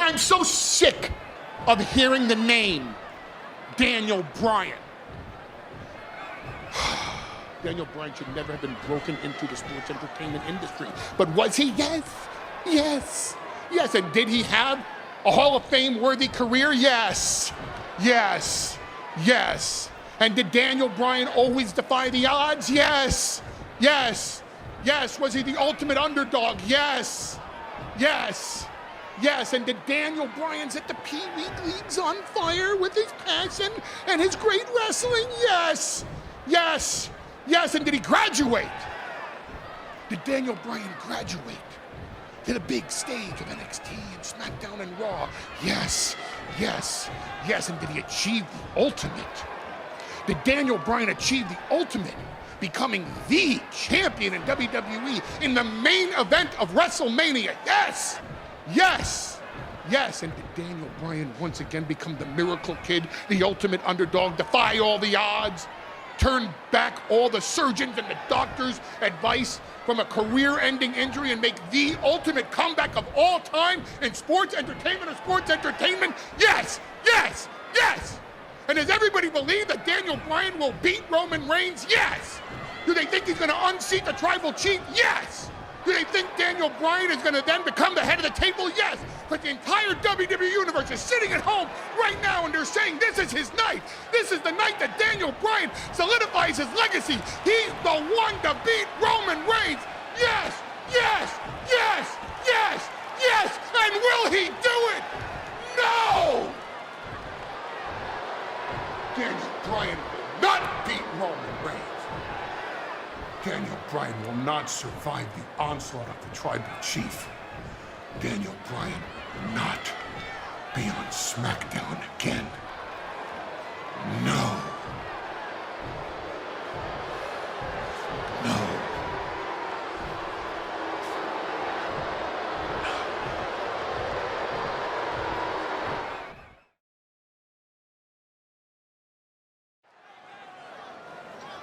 I'm so sick of hearing the name Daniel Bryan. Daniel Bryan should never have been broken into the sports entertainment industry. But was he? Yes. Yes. Yes. And did he have a Hall of Fame worthy career? Yes. Yes. Yes. And did Daniel Bryan always defy the odds? Yes. Yes. Yes. Was he the ultimate underdog? Yes. Yes. Yes. And did Daniel Bryan set the Pee Wee leagues on fire with his passion and his great wrestling? Yes. Yes. Yes. And did he graduate? Did Daniel Bryan graduate to the big stage of NXT and Smackdown and Raw? Yes. Yes. Yes. And did he achieve the ultimate? Did Daniel Bryan achieve the ultimate, becoming the champion in WWE in the main event of WrestleMania? Yes! Yes! Yes! And did Daniel Bryan once again become the miracle kid, the ultimate underdog, defy all the odds, turn back all the surgeons and the doctors' advice from a career-ending injury and make the ultimate comeback of all time in sports entertainment or sports entertainment? Yes! Yes! Yes! And does everybody believe that Daniel Bryan will beat Roman Reigns? Yes! Do they think he's going to unseat the tribal chief? Yes! Do they think Daniel Bryan is going to then become the head of the table? Yes! But the entire WWE Universe is sitting at home right now and they're saying this is his night. This is the night that Daniel Bryan solidifies his legacy. He's the one to beat Roman Reigns. Yes! Yes! Yes! Yes! Yes! And will he do it? No! Daniel Bryan will not beat Roman Reigns. Daniel Bryan will not survive the onslaught of the tribal chief. Daniel Bryan will not be on SmackDown again. No. No.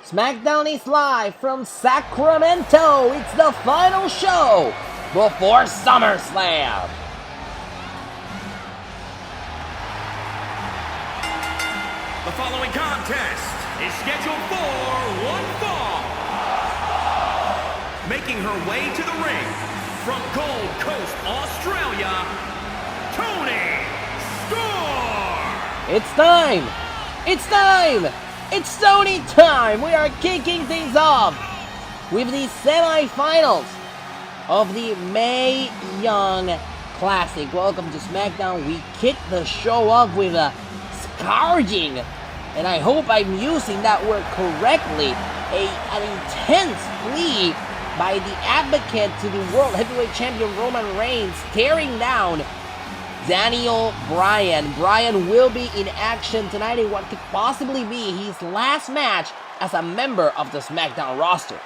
Smackdown is live from Sacramento. It's the final show before SummerSlam. The following contest is scheduled for one fall. Making her way to the ring from Gold Coast, Australia, Toni Storm. It's time. It's time. It's Toni time! We are kicking things off with the semi-finals of the Mae Young Classic. Welcome to SmackDown. We kick the show off with a scourging, and I hope I'm using that word correctly, an intense plea by the advocate to the World Heavyweight Champion Roman Reigns, tearing down Daniel Bryan. Bryan will be in action tonight in what could possibly be his last match as a member of the SmackDown roster.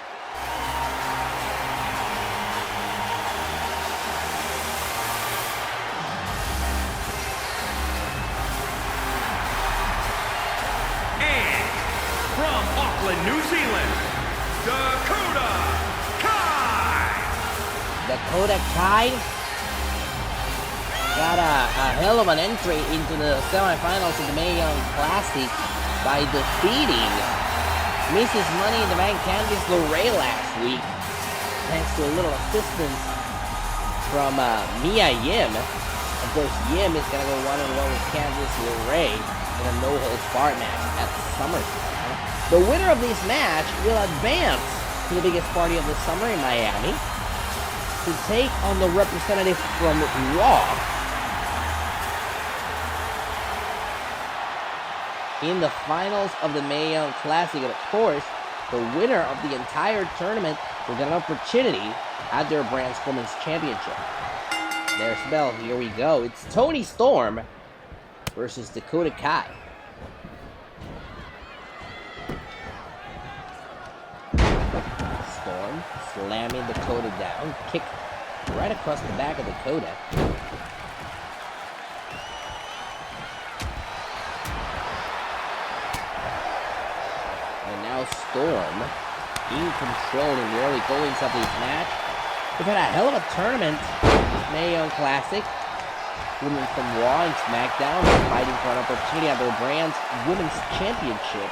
And from Auckland, New Zealand, Dakota Kai. Dakota Kai got a hell of an entry into the semifinals of the Mae Young Classic by defeating Mrs. Money in the Bank Candice LeRae last week, thanks to a little assistance from Mia Yim. Of course, Yim is going to go one-on-one with Candice LeRae in a no-holds-barred match at SummerSlam. The winner of this match will advance to the biggest party of the summer in Miami to take on the representative from Raw in the finals of the Mae Young Classic. And of course, the winner of the entire tournament will get an opportunity at their brand's Women's Championship. There's Bell. Here we go. It's Toni Storm versus Dakota Kai. Storm slamming Dakota down. Kick right across the back of Dakota. Storm in control in the early goings of this match. We've had a hell of a tournament, Mae Young Classic. women from Raw and Smackdown are fighting for an opportunity at their brand's women's championship.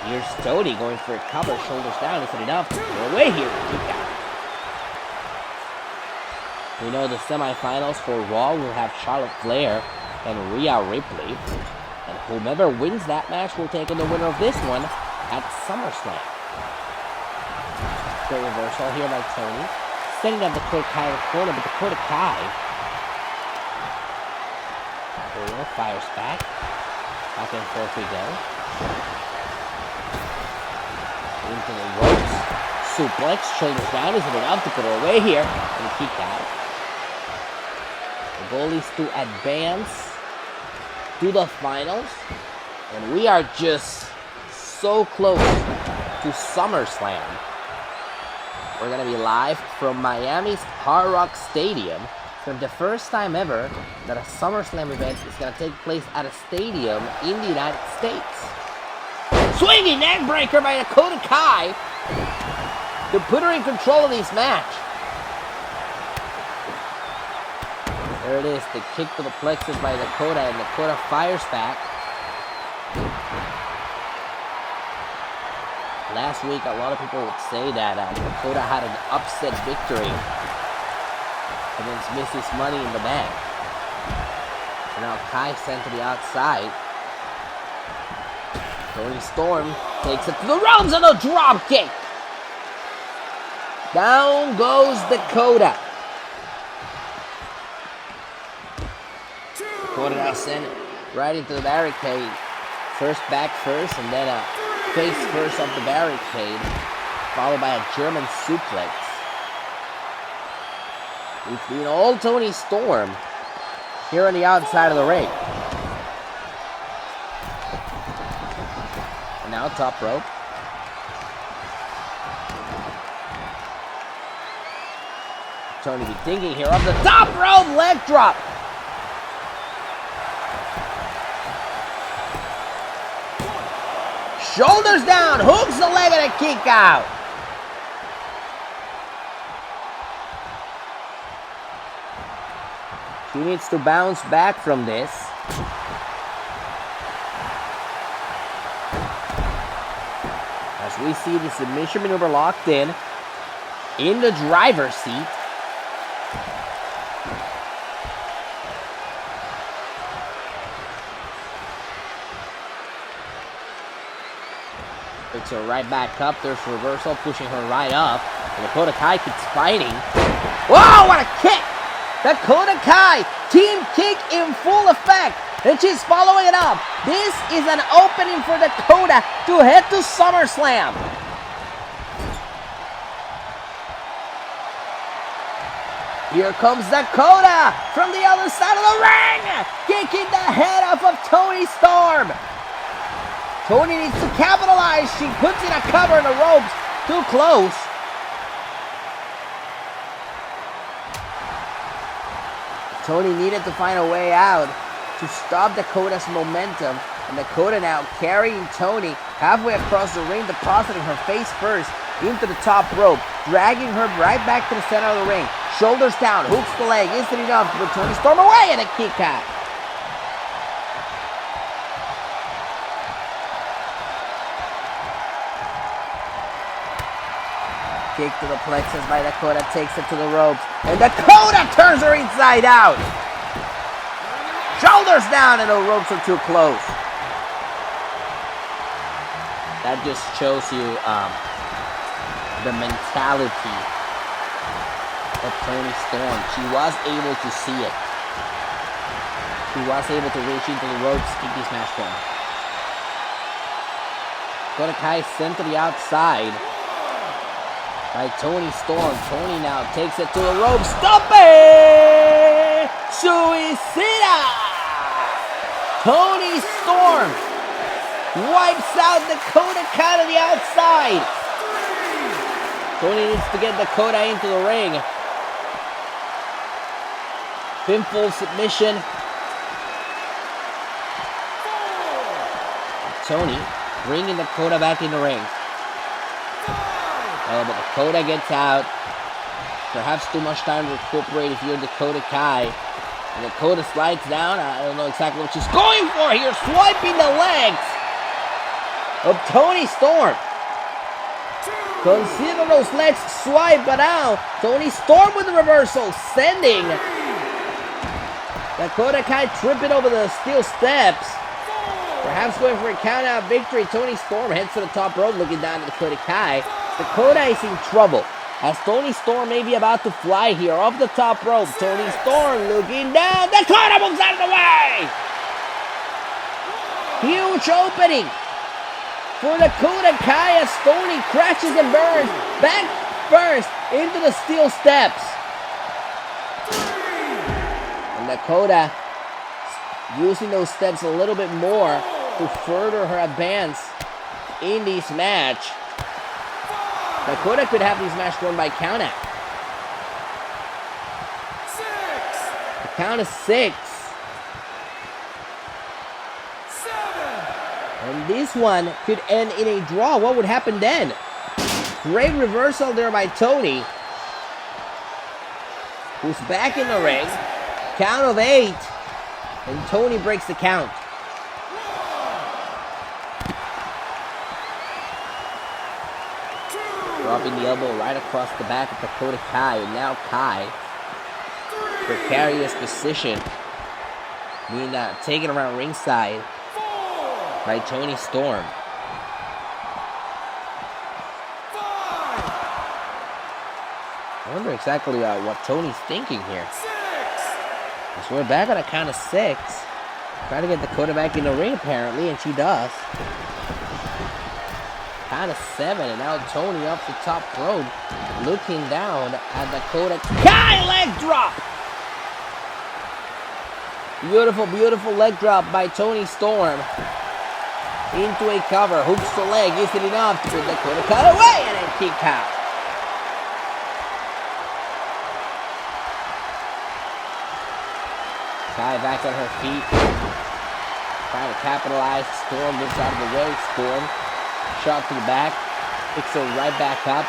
Here's Tony going for a cover, shoulders down. Is it enough? Go away here. We know the semifinals for Raw will have Charlotte Flair and Rhea Ripley. And whomever wins that match will take on the winner of this one at SummerSlam. Great reversal here by Tony. Setting up the Dakota Kai corner, but Dakota Kai fires back. Back and forth we go. Into the ropes. Suplex, shoulders down. Is it enough to put her away here? And kick out. The goal is to advance to the finals. And we are just so close to SummerSlam. We're going to be live from Miami's Hard Rock Stadium. For the first time ever that a SummerSlam event is going to take place at a stadium in the United States. Swinging neck breaker by Dakota Kai to put her in control of this match. There it is, the kick to the plexus by Dakota, and Dakota fires back. Last week, a lot of people would say that Dakota had an upset victory against Mrs. Money in the Bank. And now Kai sent to the outside. Toni Storm takes it to the ropes and a drop kick. Down goes Dakota. Dakota now sent it right into the barricade. First back first, and then a face first of the barricade, followed by a German suplex. We've seen old Toni Storm here on the outside of the ring. And now top rope. Tony be thinking here of the top rope leg drop. Shoulders down, hooks the leg and a kick out. She needs to bounce back from this. As we see the submission maneuver locked in the driver's seat. Picks her right back up. There's reversal, pushing her right up. And Dakota Kai keeps fighting. Whoa, what a kick! Dakota Kai, team kick in full effect. And she's following it up. This is an opening for Dakota to head to SummerSlam. Here comes Dakota from the other side of the ring, kicking the head off of Toni Storm. Toni needs to capitalize. She puts in a cover in the ropes. Too close. Toni needed to find a way out to stop Dakota's momentum. And Dakota now carrying Toni halfway across the ring, depositing her face first into the top rope, dragging her right back to the center of the ring. Shoulders down, hooks the leg. Is it enough to put Toni Storm away and a kick out? Kick to the plexus by Dakota, takes it to the ropes. And Dakota turns her inside out. Shoulders down and the ropes are too close. That just shows you the mentality of Toni Storm. She was able to see it. She was able to reach into the ropes, keep this match going. Dakota Kai sent to the outside by Toni Storm. Toni now takes it to the ropes. Stop it! Suicida! Toni Storm wipes out Dakota Kai to the outside. Toni needs to get Dakota into the ring. Pinfall submission. Toni bringing Dakota back in the ring. Oh, but Dakota gets out. Perhaps too much time to recuperate if you're Dakota Kai. And Dakota slides down. I don't know exactly what she's going for here. Swiping the legs of Toni Storm. Consider those legs swipe, but now Toni Storm with the reversal, sending Dakota Kai tripping over the steel steps. Perhaps going for a count-out victory. Toni Storm heads to the top rope, looking down at Dakota Kai. Dakota is in trouble, as Toni Storm may be about to fly here off the top rope. Toni Storm looking down. Dakota moves out of the way. Huge opening for Dakota Kai as Toni crashes and burns back first into the steel steps. And Dakota using those steps a little bit more to further her advance in this match. Dakota could have this match won by countout. The count is 6. 7. And this one could end in a draw. What would happen then? Great reversal there by Toni, who's back in the ring. Count of 8. And Toni breaks the count. Dropping the elbow right across the back of Dakota Kai. And now Kai, precarious position, being taken around ringside by Toni Storm. I wonder exactly what Toni's thinking here. So we're back on a count of 6. Trying to get Dakota back in the ring apparently, and she does. Count of 7, and now Toni up the top rope, looking down at Dakota Kai. Leg drop! Beautiful, beautiful leg drop by Toni Storm. Into a cover, hooks the leg. Is it enough to put Dakota Kai away? And then kick out. Kai back on her feet, trying to capitalize. Storm moves out of the way. Storm, shot to the back, picks her right back up.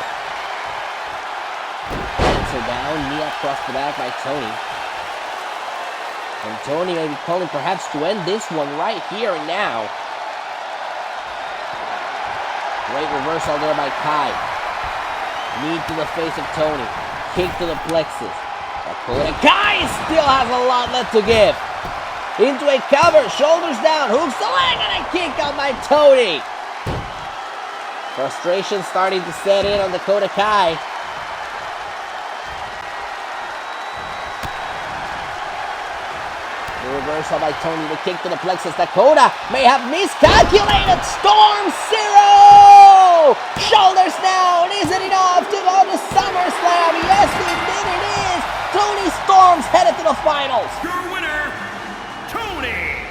Lands her down, knee across the back by Toni. And Toni may be calling perhaps to end this one right here and now. Great reversal there by Kai. Knee to the face of Toni. Kick to the plexus. Dakota Kai still has a lot left to give. Into a cover, shoulders down, hooks the leg, and a kick out by Toni. Frustration starting to set in on Dakota Kai. The reversal by Toni, the kick to the plexus. Dakota may have miscalculated. Storm Zero! Shoulders down. Is it enough to go to SummerSlam? Yes, indeed it is. Toni Storm's headed to the finals. Your winner, Toni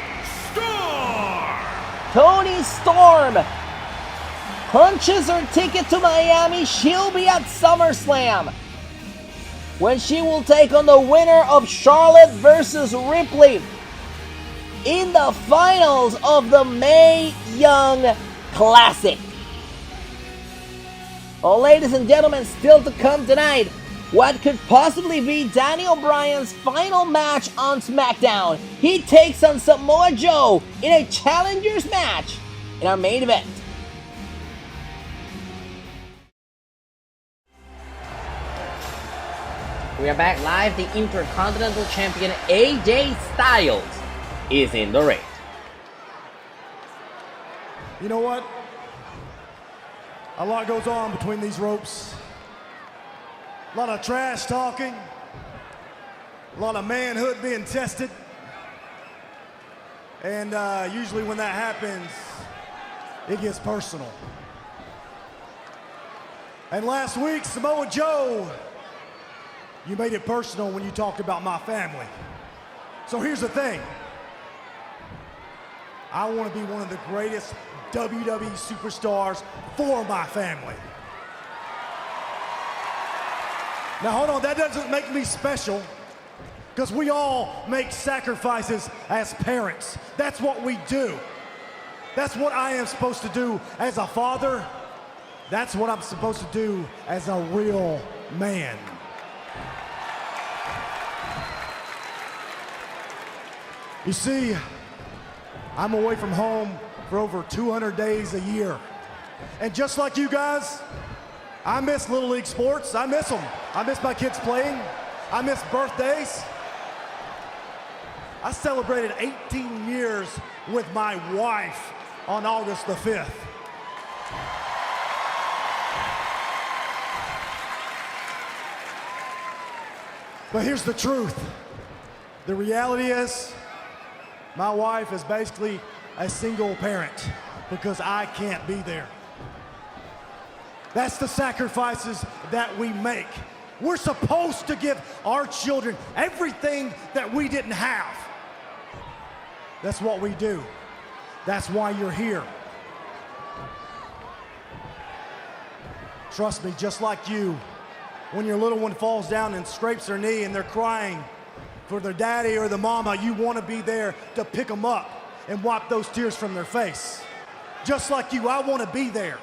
Storm. Toni Storm punches her ticket to Miami. She'll be at SummerSlam, when she will take on the winner of Charlotte versus Ripley in the finals of the Mae Young Classic. Well, ladies and gentlemen, still to come tonight, what could possibly be Daniel Bryan's final match on Smackdown. He takes on Samoa Joe in a challengers match in our main event. We are back live. The Intercontinental Champion AJ Styles is in the ring. You know what? A lot goes on between these ropes. A lot of trash talking. A lot of manhood being tested. And usually when that happens, it gets personal. And last week, Samoa Joe, you made it personal when you talked about my family. So here's the thing. I want to be one of the greatest WWE superstars for my family. Now hold on, that doesn't make me special, because we all make sacrifices as parents. That's what we do. That's what I am supposed to do as a father. That's what I'm supposed to do as a real man. You see, I'm away from home for over 200 days a year. And just like you guys, I miss Little League sports. I miss them. I miss my kids playing. I miss birthdays. I celebrated 18 years with my wife on August the 5th. But here's the truth. The reality is, my wife is basically a single parent because I can't be there. That's the sacrifices that we make. We're supposed to give our children everything that we didn't have. That's what we do. That's why you're here. Trust me, just like you, when your little one falls down and scrapes their knee and they're crying for their daddy or the mama, you want to be there to pick them up and wipe those tears from their face. Just like you, I want to be there.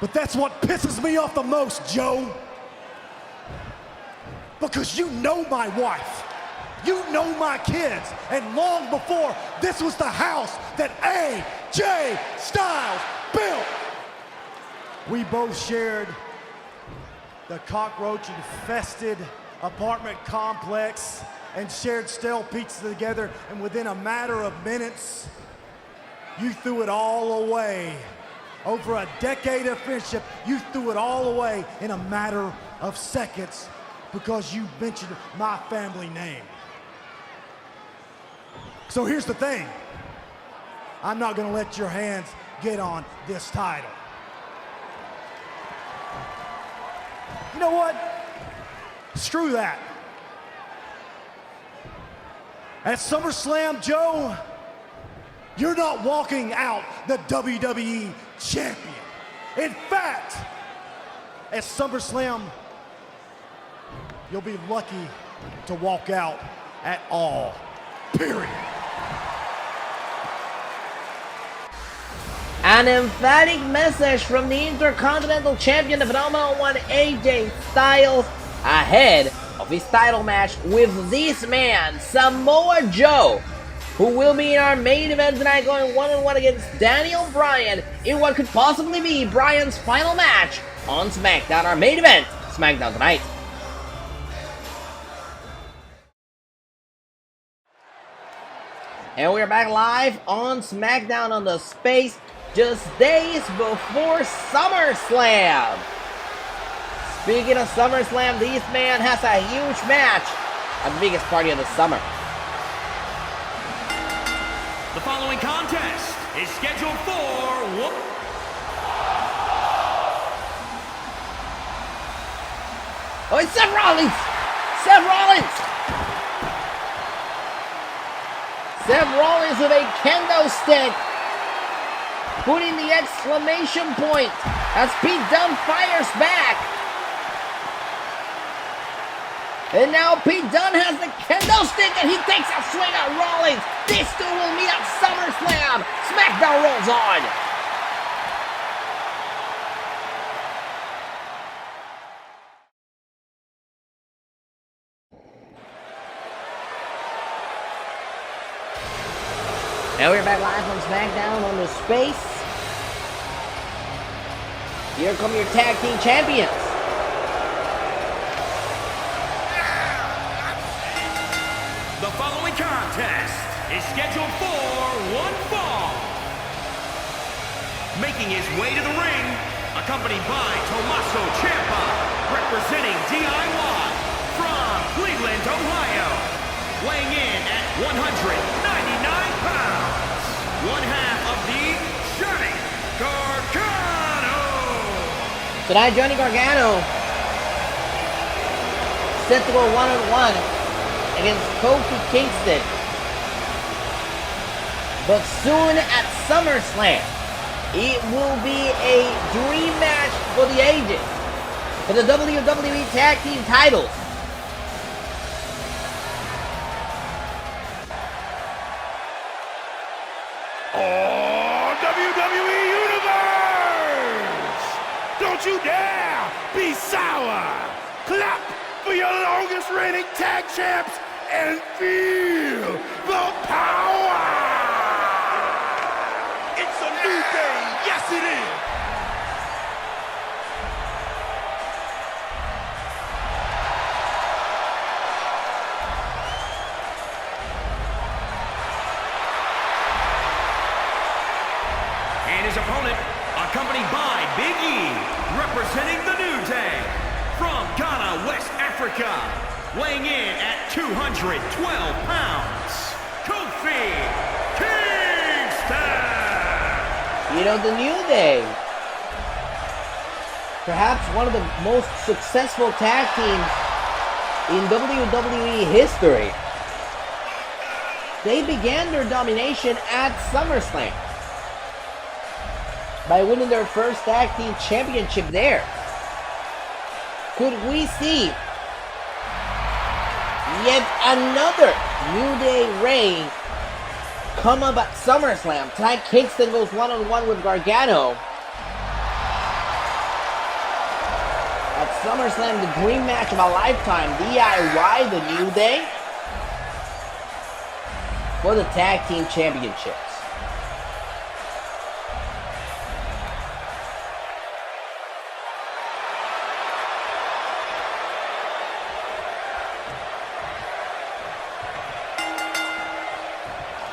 But that's what pisses me off the most, Joe. Because you know my wife. You know my kids. And long before, this was the house that AJ Styles built. We both shared the cockroach-infested apartment complex and shared stale pizza together. And within a matter of minutes, you threw it all away. Over a decade of friendship, you threw it all away in a matter of seconds because you mentioned my family name. So here's the thing. I'm not gonna let your hands get on this title. You know what? Screw that. At SummerSlam, Joe, you're not walking out the WWE champion. In fact, at SummerSlam, you'll be lucky to walk out at all, period. An emphatic message from the Intercontinental Champion, the Phenomenal One, AJ Styles, ahead of his title match with this man, Samoa Joe, who will be in our main event tonight, going one-on-one against Daniel Bryan in what could possibly be Bryan's final match on Smackdown, our main event, Smackdown tonight. And we're back live on Smackdown on the Space, just days before SummerSlam. Speaking of SummerSlam, this man has a huge match at the biggest party of the summer. The following contest is scheduled for Oh, it's Seth Rollins! Seth Rollins! Seth Rollins with a kendo stick, putting the exclamation point as Pete Dunne fires back. And now Pete Dunne has the kendo stick and he takes a swing at Rollins. These two will meet at SummerSlam. Smackdown rolls on. Now we're back live on Smackdown on the Space. Here come your tag team champions. The following contest is scheduled for one fall. Making his way to the ring, accompanied by Tommaso Ciampa, representing DIY from Cleveland, Ohio. Weighing in at 199 pounds, one half of the Johnny Gargano. Tonight, Johnny Gargano set to go one-on-one against Kofi Kingston. But soon at SummerSlam, it will be a dream match for the ages for the WWE Tag Team titles. Oh! sour. Clap for your longest reigning tag champs and feel the power. It's a new day. Yes, it is. And his opponent, accompanied by Big E, representing the New Day, from Ghana, West Africa, weighing in at 212 pounds, Kofi Kingston! You know, the New Day, perhaps one of the most successful tag teams in WWE history. They began their domination at SummerSlam by winning their first tag team championship there. Could we see yet another New Day reign come up at SummerSlam? Tonight, Kingston goes one-on-one with Gargano. At SummerSlam, the dream match of a lifetime, DIY, the New Day, for the tag team championships.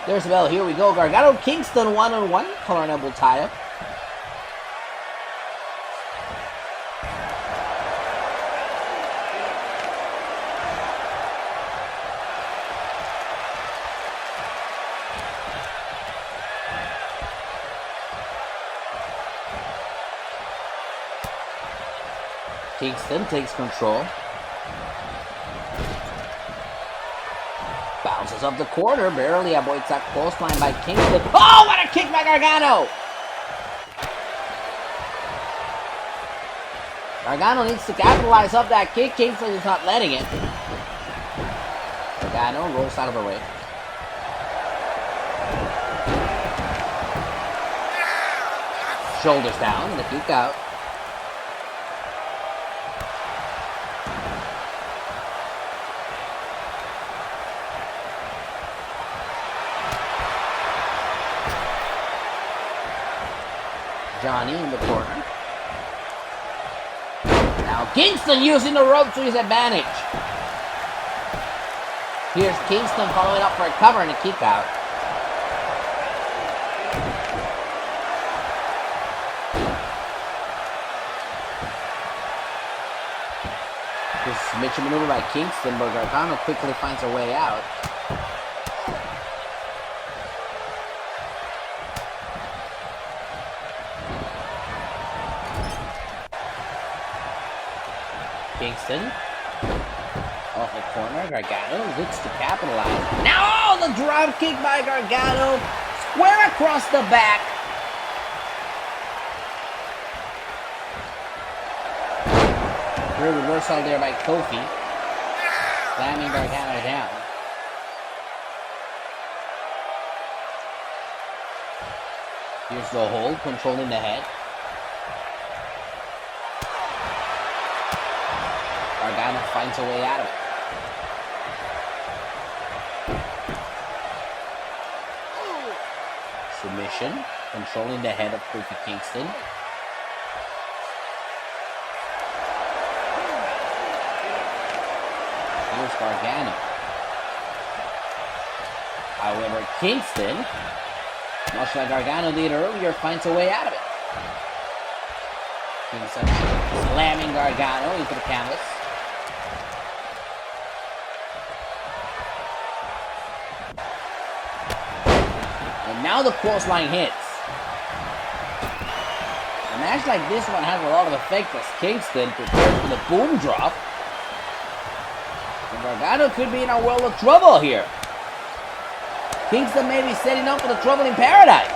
There's the bell. Here we go. Gargano Kingston one-on-one. Collar and elbow tie-up. Kingston takes control. Bounces up the corner, barely avoids that clothesline by Kingston. Oh, what a kick by Gargano! Gargano needs to capitalize up that kick. Kingston is not letting it. Gargano rolls out of the way. Shoulders down, the kick out. Johnny in the corner. Now Kingston using the rope to his advantage. Here's Kingston following up for a cover and a kick out. This submission maneuver by Kingston, but Gargano quickly finds a way out. Kingston off the corner. Gargano looks to capitalize. Now, the drop kick by Gargano, square across the back. Great reversal there by Kofi, slamming Gargano down. Here's the hold, controlling the head. Gargano finds a way out of it. Submission, controlling the head of Kofi Kingston. Here's Gargano. However, Kingston, much like Gargano did earlier, finds a way out of it. Kingston slamming Gargano into the canvas. Now the clothesline hits. A match like this one has a lot of effect as Kingston prepares for the boom drop. And Gargano could be in a world of trouble here. Kingston may be setting up for the trouble in paradise.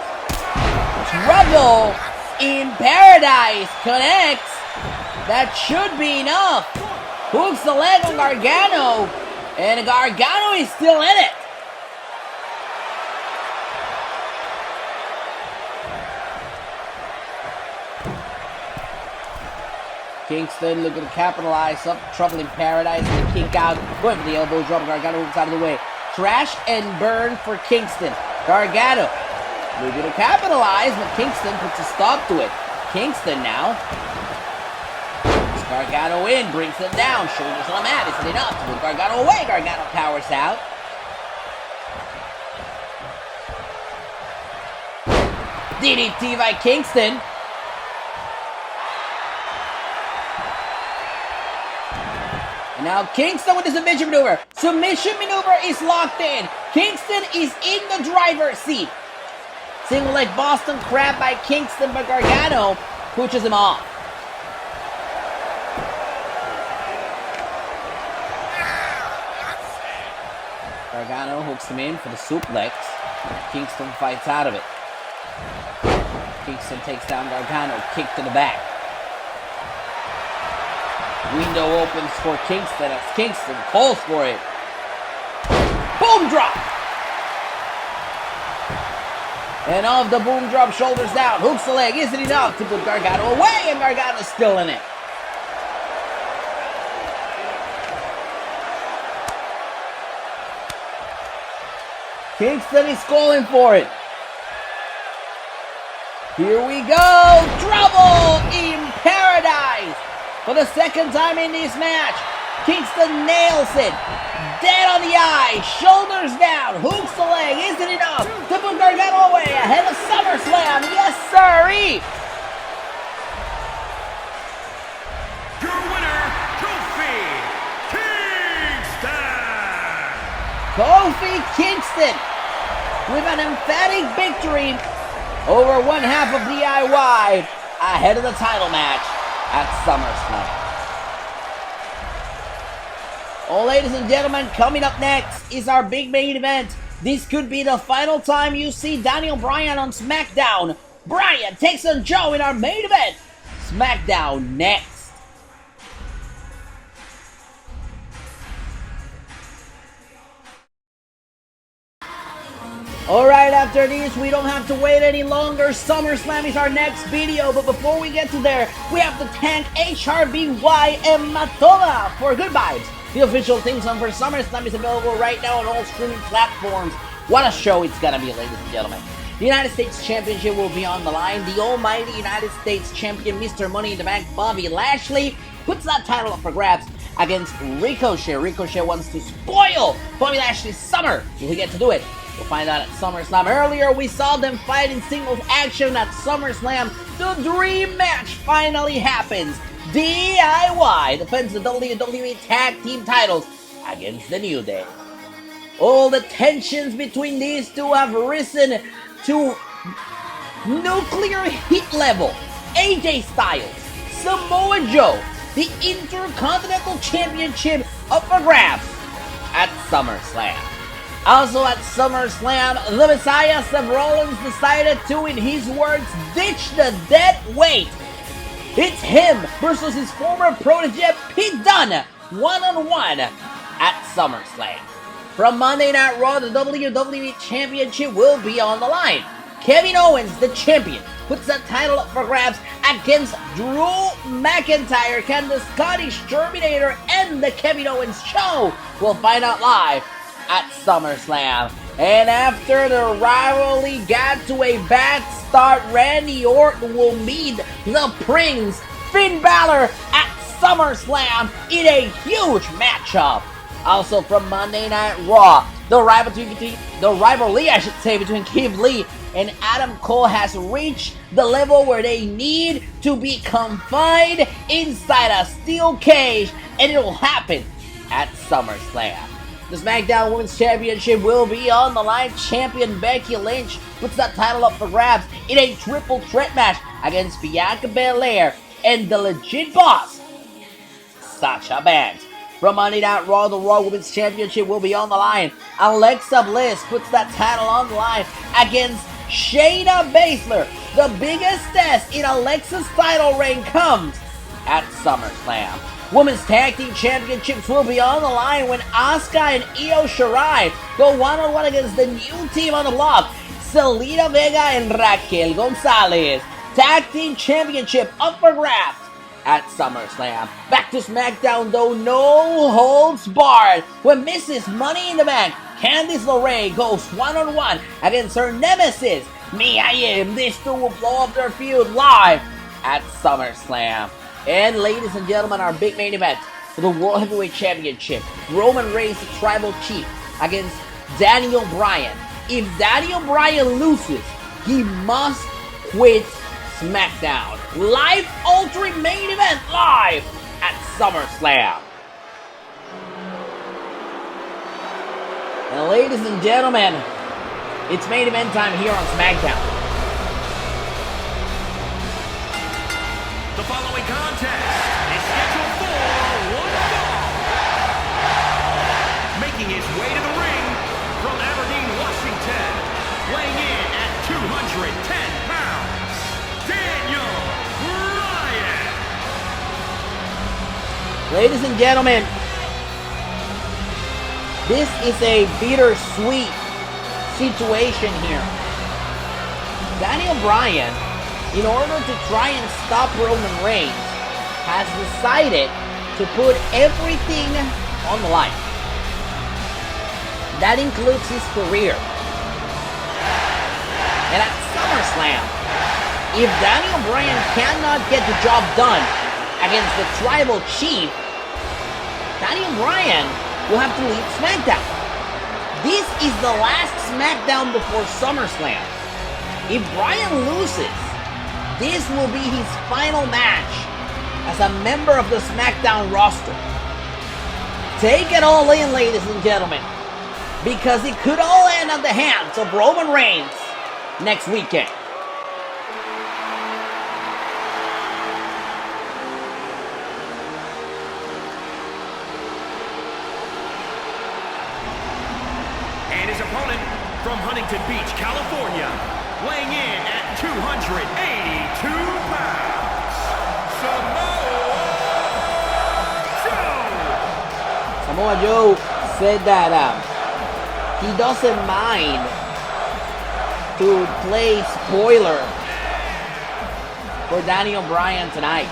Trouble in paradise connects. That should be enough. Hooks the leg on Gargano. And Gargano is still in it. Kingston looking to capitalize up. Trouble in paradise. And the kick out. Going for the elbow drop. Gargano moves out of the way. Crash and burn for Kingston. Gargano looking to capitalize, but Kingston puts a stop to it. Kingston now. Gargano in, brings him down. Shoulders on the mat. Isn't enough to move Gargano away. Gargano powers out. DDT by Kingston. And now Kingston with the submission maneuver. Submission maneuver is locked in. Kingston is in the driver's seat. Single leg Boston Crab by Kingston, but Gargano pushes him off. Gargano hooks him in for the suplex. Kingston fights out of it. Kingston takes down Gargano, kick to the back. Window opens for Kingston as Kingston calls for it. Boom drop! And off the boom drop, shoulders down, hooks the leg, isn't enough to put Gargano away, and Gargano's still in it. Kingston is calling for it. Here we go! Trouble in paradise! For the second time in this match, Kingston nails it. Dead on the eye, shoulders down, hooks the leg, isn't enough to put Gargano away ahead of SummerSlam. Yes, sirree! Your winner, Kofi Kingston! Kofi Kingston with an emphatic victory over one half of DIY ahead of the title match at SummerSlam. Oh, ladies and gentlemen, coming up next is our big main event. This could be the final time you see Daniel Bryan on Smackdown. Bryan takes on Joe in our main event. Smackdown next. Alright, after this, we don't have to wait any longer. SummerSlam is our next video, but before we get to there, we have to thank HRBY and Matola for good vibes. The official theme song for SummerSlam is available right now on all streaming platforms. What a show it's gonna be, ladies and gentlemen. The United States Championship will be on the line. The almighty United States Champion, Mr. Money in the Bank, Bobby Lashley, puts that title up for grabs against Ricochet. Ricochet wants to spoil Bobby Lashley's summer. Will he get to do it? We'll find out at SummerSlam. Earlier, we saw them fight in singles action at SummerSlam. The dream match finally happens. DIY defends the WWE Tag Team titles against the New Day. All the tensions between these two have risen to nuclear heat level. AJ Styles, Samoa Joe, the Intercontinental Championship up for grabs at SummerSlam. Also at SummerSlam, the Messiah Seth Rollins decided to, in his words, ditch the dead weight. It's him versus his former protege Pete Dunne, one-on-one at SummerSlam. From Monday Night Raw, the WWE Championship will be on the line. Kevin Owens, the champion, puts that title up for grabs against Drew McIntyre. Can the Scottish Terminator end the Kevin Owens show? We'll find out live at SummerSlam. And after the rivalry got to a bad start, Randy Orton will meet the Prince, Finn Balor, at SummerSlam in a huge matchup. Also from Monday Night Raw, the rivalry between Keith Lee and Adam Cole has reached the level where they need to be confined inside a steel cage, and it will happen at SummerSlam. The SmackDown Women's Championship will be on the line. Champion Becky Lynch puts that title up for grabs in a triple threat match against Bianca Belair and the legit boss, Sasha Banks. From Monday Night Raw, the Raw Women's Championship will be on the line. Alexa Bliss puts that title on the line against Shayna Baszler. The biggest test in Alexa's title reign comes at SummerSlam. Women's Tag Team Championships will be on the line when Asuka and Io Shirai go one-on-one against the new team on the block, Zelina Vega and Raquel Gonzalez. Tag Team Championship up for grabs at SummerSlam. Back to SmackDown though, no holds barred. When Mrs. Money in the Bank, Candice LeRae, goes one-on-one against her nemesis, Mae Young. These two will blow up their feud live at SummerSlam. And ladies and gentlemen, our big main event for the World Heavyweight Championship. Roman Reigns, the Tribal Chief, against Daniel Bryan. If Daniel Bryan loses, he must quit SmackDown. Life-altering main event live at SummerSlam. And ladies and gentlemen, it's main event time here on Smackdown. The following contest is scheduled for one fall. Making his way to the ring from Aberdeen, Washington, weighing in at 210 pounds, Daniel Bryan. Ladies and gentlemen, this is a bittersweet situation here. Daniel Bryan, in order to try and stop Roman Reigns, has decided to put everything on the line. That includes his career. And at SummerSlam, if Daniel Bryan cannot get the job done against the Tribal Chief, Daniel Bryan will have to leave SmackDown. This is the last SmackDown before SummerSlam. If Bryan loses, this will be his final match as a member of the SmackDown roster. Take it all in, ladies and gentlemen, because it could all end at the hands of Roman Reigns next weekend. And his opponent from Huntington Beach, California, weighing in at 282 pounds, Samoa Samoa Joe. Joe said that he doesn't mind to play spoiler for Daniel Bryan tonight.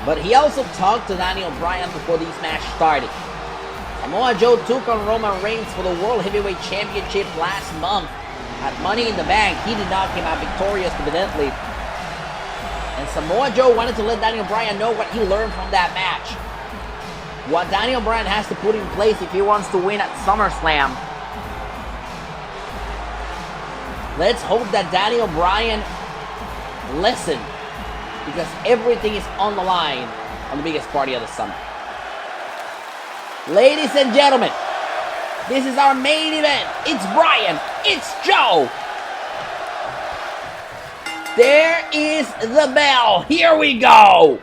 But he also talked to Daniel Bryan before these matches started. Samoa Joe took on Roman Reigns for the World Heavyweight Championship last month at Money in the Bank. He did not come out victorious, evidently. And Samoa Joe wanted to let Daniel Bryan know what he learned from that match. What Daniel Bryan has to put in place if he wants to win at SummerSlam. Let's hope that Daniel Bryan listens, because everything is on the line on the biggest party of the summer. Ladies and gentlemen, this is our main event. It's Bryan. It's Joe. There is the bell. Here we go.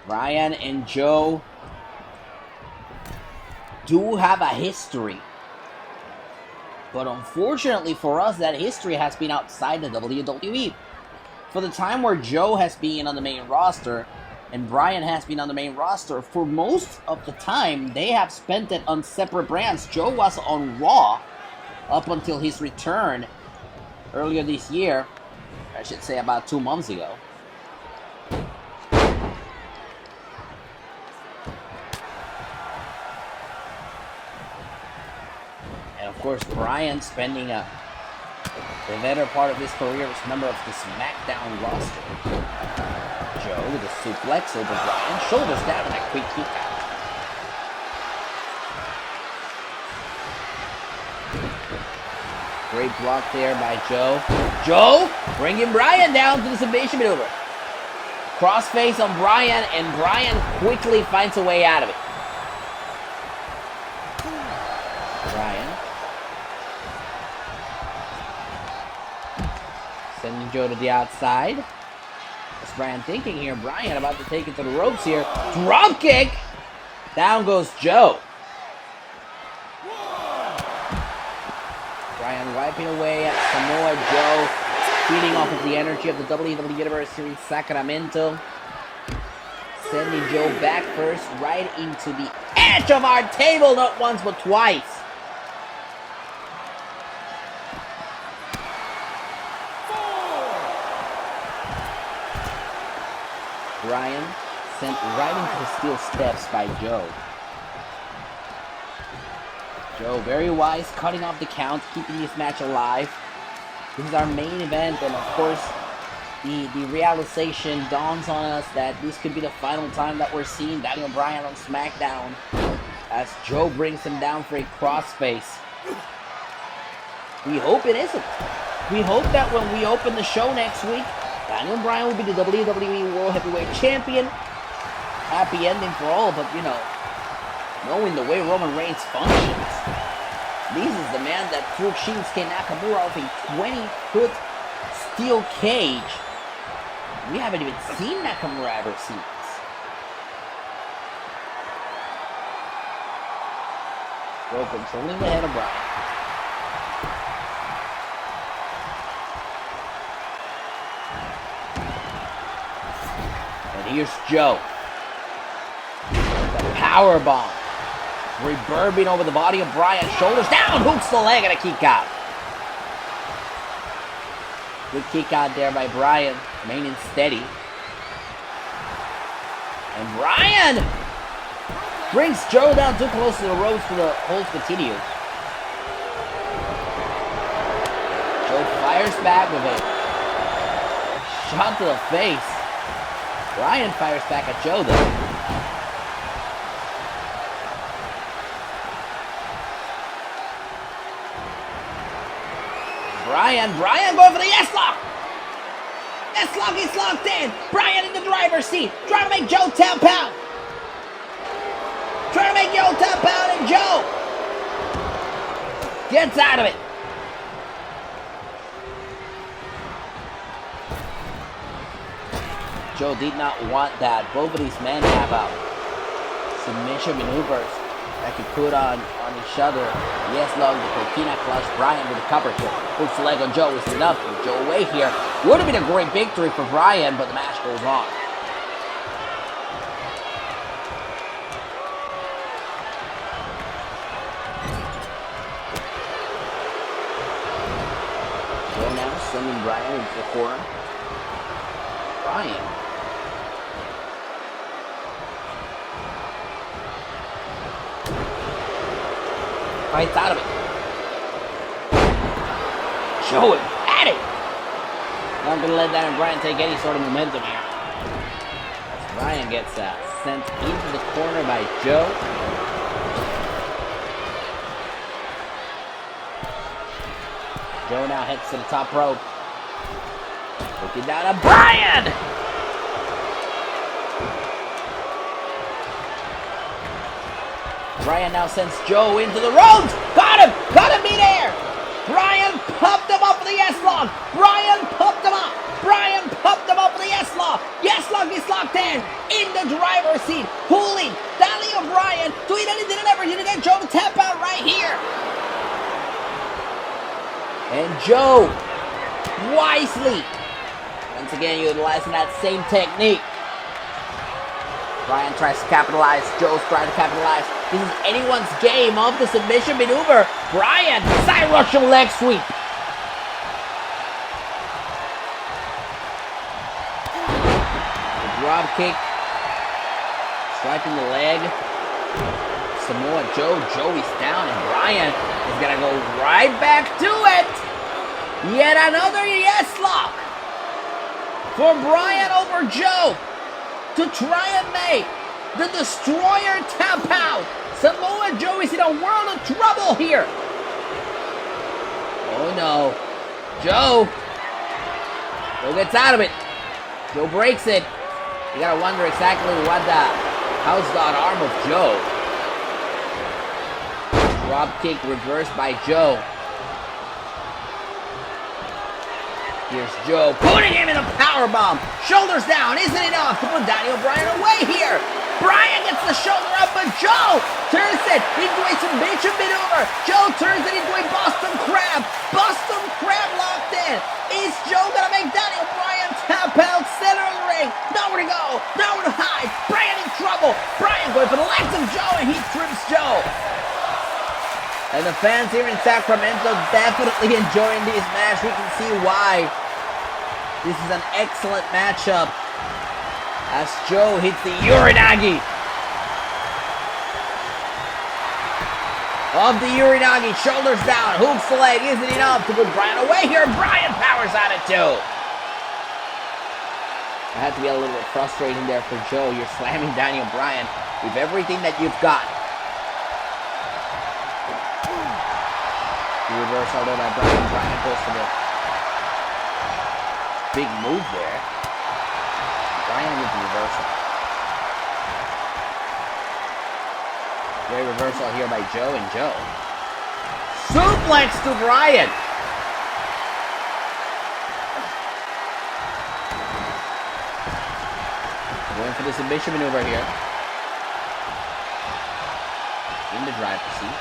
Bryan and Joe do have a history. But unfortunately for us, that history has been outside the WWE. For the time where Joe has been on the main roster and Bryan has been on the main roster, for most of the time, they have spent it on separate brands. Joe was on Raw up until his return earlier this year. I should say about 2 months ago. And of course, Bryan spending the better part of his career as a member of the Smackdown roster. Joe with a suplex over Bryan, shoulders down and a quick kick out. Great block there by Joe. Joe bringing Bryan down to the submission maneuver. Crossface on Bryan, and Bryan quickly finds a way out of it. Bryan sending Joe to the outside. What's Bryan thinking here? Bryan about to take it to the ropes here. Drop kick! Down goes Joe. Bryan wiping away at Samoa Joe, feeding off of the energy of the WWE Universe Series Sacramento. Sending Joe back first, right into the edge of our table not once but twice. Bryan sent right into the steel steps by Joe. Joe, very wise, cutting off the count, keeping this match alive. This is our main event, and of course, the realization dawns on us that this could be the final time that we're seeing Daniel Bryan on Smackdown, as Joe brings him down for a crossface. We hope it isn't. We hope that when we open the show next week, Daniel Bryan will be the WWE World Heavyweight Champion. Happy ending for all, but you know, knowing the way Roman Reigns functions, this is the man that threw Shinsuke Nakamura off a 20-foot steel cage. We haven't even seen Nakamura ever since. Joe controlling the head of Bryan. And here's Joe. The power bomb. Reverbing over the body of Bryan. Shoulders down. Hooks the leg and a kick out. Good kick out there by Bryan. Remaining steady. And Bryan brings Joe down too close to the ropes for the hold continue. Joe fires back with a shot to the face. Bryan fires back at Joe though. Bryan going for the S-lock! S-lock is locked in! Bryan in the driver's seat! Trying to make Joe tap out! Trying to make Joe tap out, and Joe gets out of it! Joe did not want that. Both of these men have submission maneuvers that could put on each other. Yes, log the coquina clutch. Bryan with a cover kick. Hooks the leg on Joe is enough. With Joe away here. Would have been a great victory for Bryan, but the match goes on. Joe now sending Bryan into the corner. Bryan. Fights out of it. Joe at it. Not gonna let Daniel Bryan take any sort of momentum here. As Bryan gets sent into the corner by Joe. Joe now heads to the top rope. Looking down at Bryan. Bryan now sends Joe into the ropes. Got him! Got him midair! Bryan popped him up for the S-lock! Bryan popped him up! Bryan popped him up for the S-lock! S-lock is locked in the driver's seat, pulling Daniel Bryan to anything and everything to get Joe to tap out right here. And Joe, wisely, once again utilizing that same technique. Bryan tries to capitalize. Joe's trying to capitalize. This is anyone's game of the submission maneuver. Bryan, side Russian leg sweep. The drop kick. Swiping the leg. Samoa Joe. Joey's down, and Bryan is going to go right back to it. Yet another yes lock for Bryan over Joe to try and make the Destroyer tap out. Samoa Joe is in a world of trouble here. Oh no. Joe gets out of it. Joe breaks it. You gotta wonder exactly what the house guard arm of Joe. Drop kick reversed by Joe. Here's Joe putting him in a powerbomb. Shoulders down. Isn't enough to put Daniel Bryan away here. Bryan gets the shoulder up, but Joe turns it into a submission maneuver. Joe turns it into a Boston Crab. Boston Crab locked in. Is Joe gonna make Daniel Bryan tap out center of the ring? Nowhere to go. Nowhere to hide. Bryan in trouble. Bryan going for the legs of Joe, and he trips And the fans here in Sacramento definitely enjoying this match. We can see why. This is an excellent matchup as Joe hits the Uranagi. Of the Uranagi, shoulders down, hooks the leg, isn't enough to put Bryan away here. Bryan powers out it too. It had to be a little bit frustrating there for Joe. You're slamming Daniel Bryan with everything that you've got. The reversal there by Bryan. Bryan goes for the big move there. Bryan with the reversal. Great reversal here by Joe, and Joe suplex to Bryan. Going for the submission maneuver here. In the driver's seat.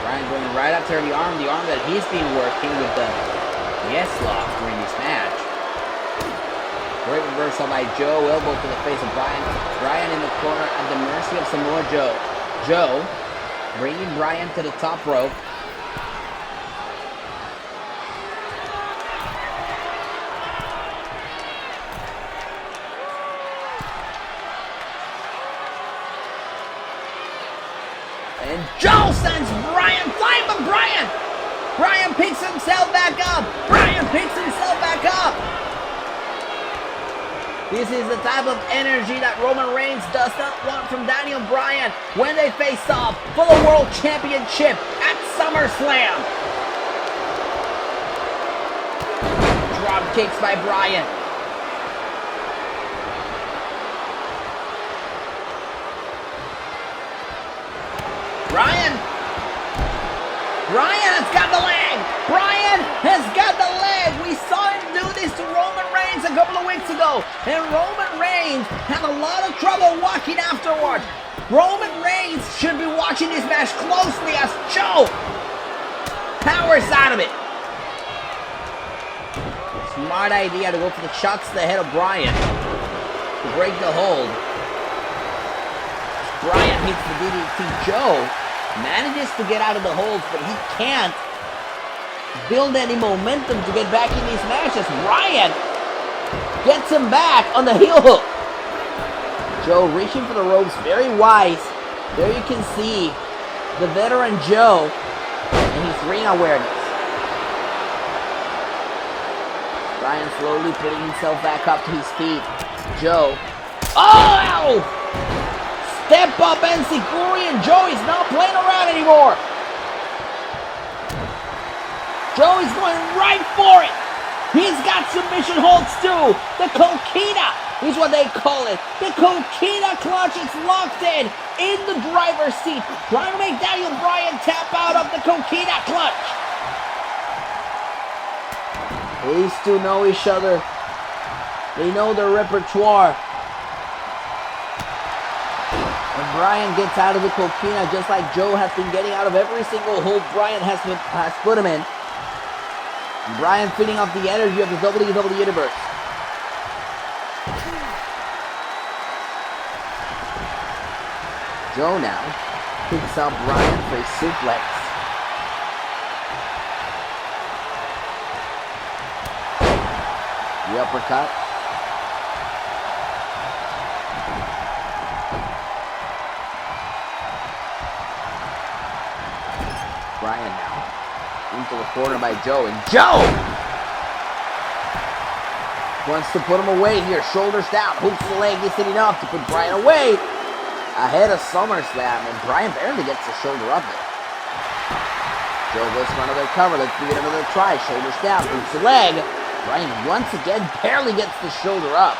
Bryan going right after the arm that he's been working with the yes lock during this match. Great reversal by Joe, elbow to the face of Bryan. Bryan in the corner at the mercy of Samoa Joe. Joe bringing Bryan to the top rope. And Joe sends Bryan flying, but Bryan picks himself back up. Bryan picks himself back up. This is the type of energy that Roman Reigns does not want from Daniel Bryan when they face off for the World Championship at SummerSlam. Drop kicks by Bryan. Bryan has got the leg! Bryan has got the leg! We saw him do this to Roman Reigns a couple of weeks ago, and Roman Reigns had a lot of trouble walking afterwards. Roman Reigns should be watching this match closely as Joe powers out of it. Smart idea to go for the shots to the head of Bryan to break the hold. Bryan hits the DDT. Joe manages to get out of the holds, but he can't build any momentum to get back in these matches. Bryan gets him back on the heel hook. Joe reaching for the ropes, very wise. There you can see the veteran Joe and his ring awareness. Bryan slowly putting himself back up to his feet. Joe. Oh! Step up Enzuigiri, and Joe is not playing around anymore. Joe is going right for it. He's got submission holds too. The coquina is what they call it. The coquina clutch is locked in the driver's seat. Trying to make Daniel Bryan tap out of the coquina clutch. These two know each other. They know their repertoire. And Bryan gets out of the coquina just like Joe has been getting out of every single hold Bryan has put him in. And Bryan feeding off the energy of the WWE Universe. Joe now picks up Bryan for a suplex. The uppercut. Bryan now into the corner by Joe, and Joe wants to put him away here. Shoulders down, hooks the leg, isn't enough to put Bryan away ahead of SummerSlam, and Bryan barely gets the shoulder up there. Joe goes for another cover. Let's give it another try. Shoulders down, hooks the leg. Bryan once again barely gets the shoulder up.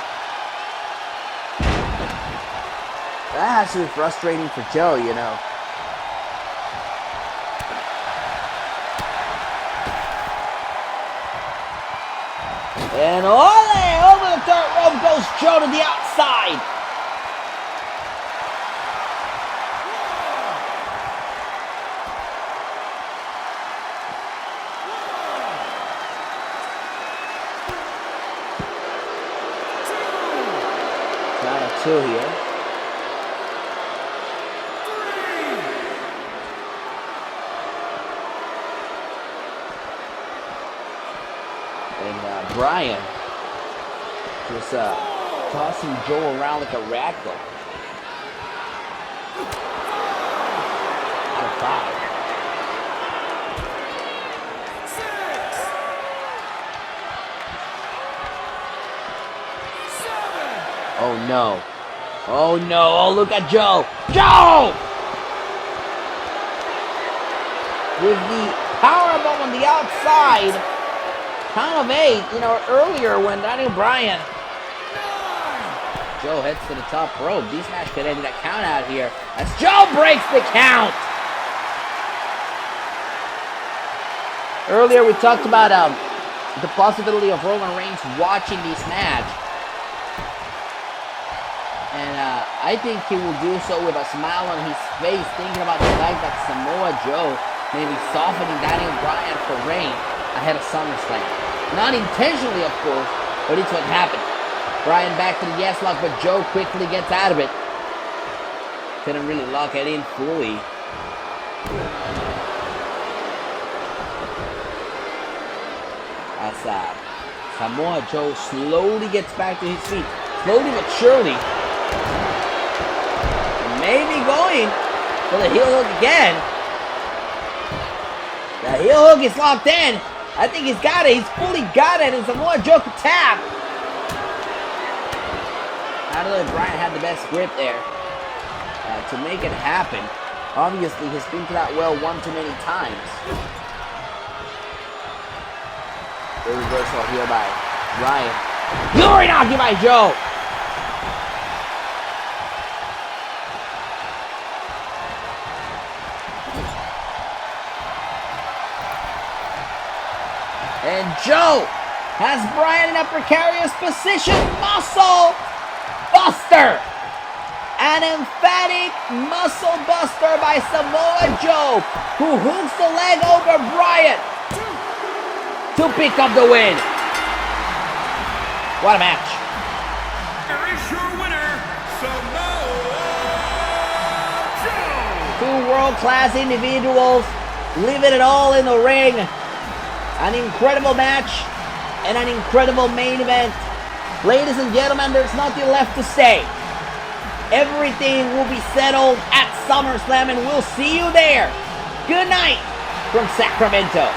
That has to be frustrating for Joe, you know. And ole! Over the third rope goes Joe to the outside. Trying to 2 here. And Bryan just tossing Joe around like a ragdoll. Out of 5. Oh no. Oh no. Oh, look at Joe. Joe! With the powerbomb on the outside. Count of 8. You know, earlier when Daniel Bryan. Joe heads to the top rope. These match could end that count out here. As Joe breaks the count. Earlier we talked about the possibility of Roman Reigns watching this match. And I think he will do so with a smile on his face, thinking about the fact that Samoa Joe may be softening Daniel Bryan for Reigns ahead of SummerSlam. Not intentionally, of course, but it's what happened. Bryan back to the yes lock, but Joe quickly gets out of it. Couldn't really lock it in fully. As Samoa Joe slowly gets back to his feet. Slowly but surely. Maybe going for the heel hook again. The heel hook is locked in. I think he's got it. He's fully got it. And Samoa Joe could tap. I don't know if Bryan had the best grip there to make it happen. Obviously, he's been to that well one too many times. The reversal here by Bryan. Glory knock you by Joe. And Joe has Bryan in a precarious position. Muscle buster. An emphatic muscle buster by Samoa Joe, who hooks the leg over Bryan to pick up the win. What a match. Here is your winner, Samoa Joe. 2 world-class individuals leaving it all in the ring. An incredible match and an incredible main event. Ladies and gentlemen, there's nothing left to say. Everything will be settled at SummerSlam, and we'll see you there. Good night from Sacramento.